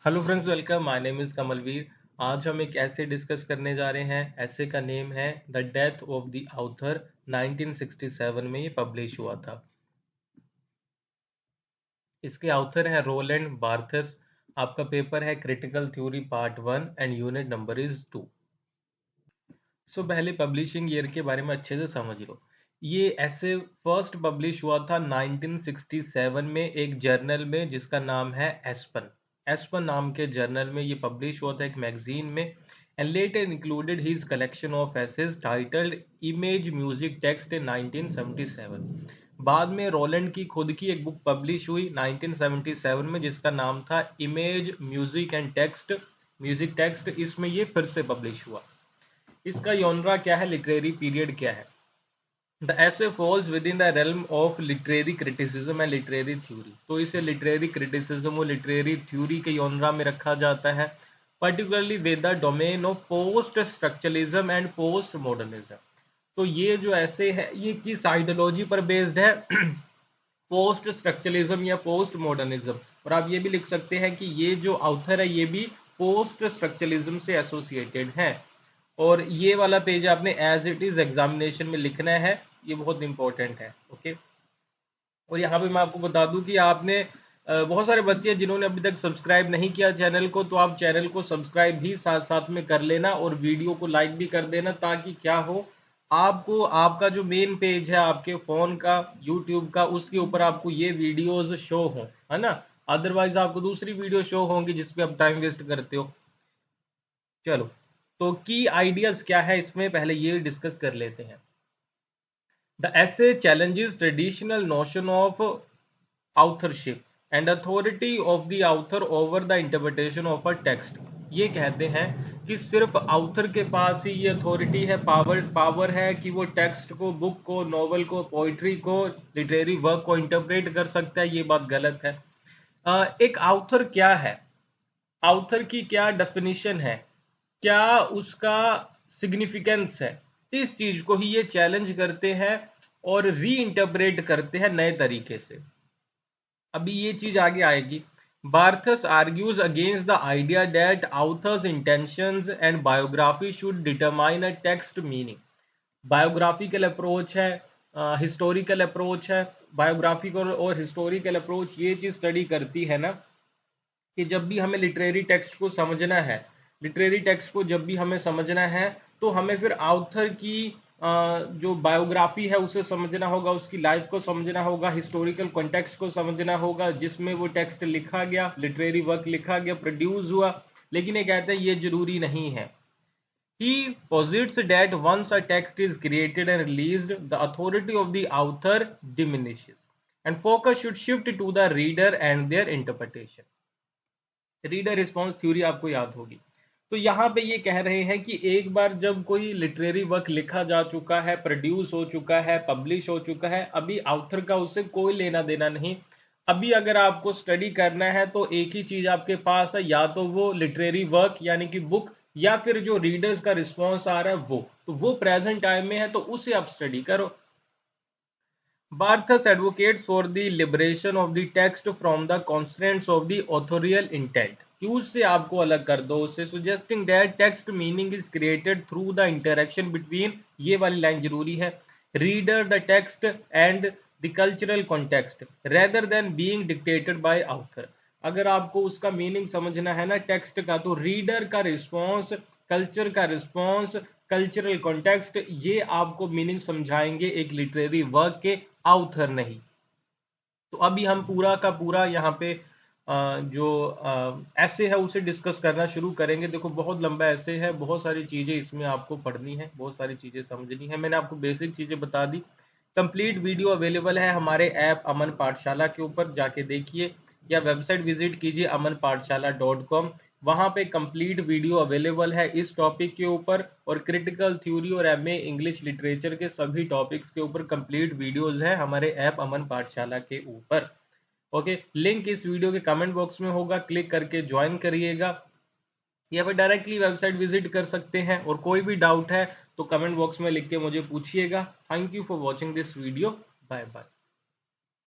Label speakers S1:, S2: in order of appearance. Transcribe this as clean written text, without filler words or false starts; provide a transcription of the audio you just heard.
S1: Hello friends, welcome. My name is Kamalveer. आज हम एक ऐसे डिस्कस करने जा रहे हैं। ऐसे का नेम है the death of the author. 1967 में ये पब्लिश हुआ था। इसके ऑथर है रोलैंड बार्थेस। आपका पेपर है critical theory part 1 and unit number is 2। सो पहले पब्लिशिंग ईयर के बारे में अच्छे से समझ लो। ये ऐसे फर्स्ट पब्लिश हुआ था 1967 में एक जर्नल में जिसका नाम है एस्पन। एस्पन नाम के जर्नल में ये पब्लिश हुआ था एक मैगजीन में। And later included his collection of essays titled image music text in 1977। बाद में रोलैंड की खुद की एक बुक पब्लिश हुई 1977 में जिसका नाम था image music and text, music text. इसमें ये फिर से पब्लिश हुआ। इसका योनरा क्या है, लिटरेरी पीरियड क्या है। The essay falls with in the realm of literary criticism and literary theory. तो इसे लिटरेरी क्रिटिसिज्म और लिटरेरी थ्योरी के योनरा में रखा जाता है, particularly with the domain of post structuralism and post modernism. तो ये जो ऐसे है ये किस आइडियोलॉजी पर बेस्ड है पोस्ट स्ट्रक्चरलिज्म या पोस्ट मॉडर्निज्म। और आप ये भी लिख सकते हैं कि ये जो ऑथर है ये भी पोस्ट स्ट्रक्चरलिज्म से एसोसिएटेड है। और ये वाला पेज आपने एज इट इज एग्जामिनेशन में लिखना है, ये बहुत इंपॉर्टेंट है। ओके। और यहाँ पे मैं आपको बता दूं कि आपने बहुत सारे बच्चे जिन्होंने अभी तक सब्सक्राइब नहीं किया चैनल को, तो आप चैनल को सब्सक्राइब भी साथ साथ में कर लेना और वीडियो को लाइक भी कर देना, ताकि क्या हो, आपको आपका जो मेन पेज है आपके फोन का यूट्यूब का, उसके ऊपर आपको ये वीडियोस शो हो, है ना। अदरवाइज आपको दूसरी वीडियो शो होंगी जिसपे आप टाइम वेस्ट करते हो। चलो, तो की आइडियाज क्या है इसमें, पहले ये डिस्कस कर लेते हैं। द ऐसे challenges traditional notion of authorship and authority of the author over the interpretation of a text। ये कहते हैं कि सिर्फ ऑथर के पास ही ये अथॉरिटी है, पावर है कि वो टेक्स्ट को, बुक को, नॉवल को, पोइट्री को, लिटरेरी वर्क को इंटरप्रेट कर सकता है। ये बात गलत है। एक ऑथर क्या है, ऑथर की क्या डेफिनेशन है, क्या उसका सिग्निफिकेंस है, इस चीज को ही ये चैलेंज करते हैं और री इंटरप्रेट करते हैं नए तरीके से। अभी ये चीज आगे आएगी। Barthes argues against the idea that authors intentions and biography should determine a text meaning. Biographical approach है, हिस्टोरिकल अप्रोच है। बायोग्राफिकल और हिस्टोरिकल अप्रोच ये चीज स्टडी करती है ना कि जब भी हमें लिटरेरी टेक्स्ट को समझना है, लिटरेरी टेक्स्ट को जब भी हमें समझना है, तो हमें फिर ऑथर की जो बायोग्राफी है उसे समझना होगा, उसकी लाइफ को समझना होगा, हिस्टोरिकल कॉन्टेक्स्ट को समझना होगा जिसमें वो टेक्स्ट लिखा गया, लिटरेरी वर्क लिखा गया, प्रोड्यूस हुआ। लेकिन ये कहते हैं ये जरूरी नहीं है। He posits that once a text is created and released, the authority of the author diminishes, and focus should shift to the reader and their interpretation। Reader response theory आपको याद होगी। तो यहाँ पे ये कह रहे हैं कि एक बार जब कोई लिटरेरी वर्क लिखा जा चुका है, प्रोड्यूस हो चुका है, पब्लिश हो चुका है, अभी ऑथर का उससे कोई लेना देना नहीं। अभी अगर आपको स्टडी करना है तो एक ही चीज आपके पास है, या तो वो लिटरेरी वर्क यानी कि बुक, या फिर जो रीडर्स का रिस्पॉन्स आ रहा है वो, तो वो प्रेजेंट टाइम में है तो उसे आप स्टडी करो। Barthus advocates for the liberation of the text from the constraints of the authorial intent। use से आपको अलग कर दो उसे, suggesting that text meaning is created through the interaction between, ये वाली लाइन जरूरी है, reader, the text and the cultural context rather than being dictated by author। अगर आपको उसका मीनिंग समझना है ना टेक्स्ट का, तो रीडर का रिस्पॉन्स, कल्चर का रिस्पॉन्स, कल्चरल कॉन्टेक्स्ट, ये आपको मीनिंग समझाएंगे एक लिटरेरी वर्क के, ऑथर नहीं। तो अभी हम पूरा का पूरा यहाँ पे जो ऐसे है उसे डिस्कस करना शुरू करेंगे। देखो बहुत लंबा ऐसे है, बहुत सारी चीजें इसमें आपको पढ़नी है, बहुत सारी चीजें समझनी है। मैंने आपको बेसिक चीजें बता दी। कंप्लीट वीडियो अवेलेबल है हमारे ऐप अमन पाठशाला के ऊपर, जाके देखिए, या वेबसाइट विजिट कीजिए amanpathshala.com। वहां पे कंप्लीट वीडियो अवेलेबल है इस टॉपिक के ऊपर, और क्रिटिकल थ्योरी और एमए इंग्लिश लिटरेचर के सभी टॉपिक्स के ऊपर कंप्लीट वीडियोस हैं हमारे ऐप अमन पाठशाला के ऊपर। ओके, लिंक इस वीडियो के कमेंट बॉक्स में होगा, क्लिक करके ज्वाइन करिएगा, या फिर डायरेक्टली वेबसाइट विजिट कर सकते हैं। और कोई भी डाउट है तो कमेंट बॉक्स में लिख के मुझे पूछिएगा। Thank you for watching this video. Bye bye.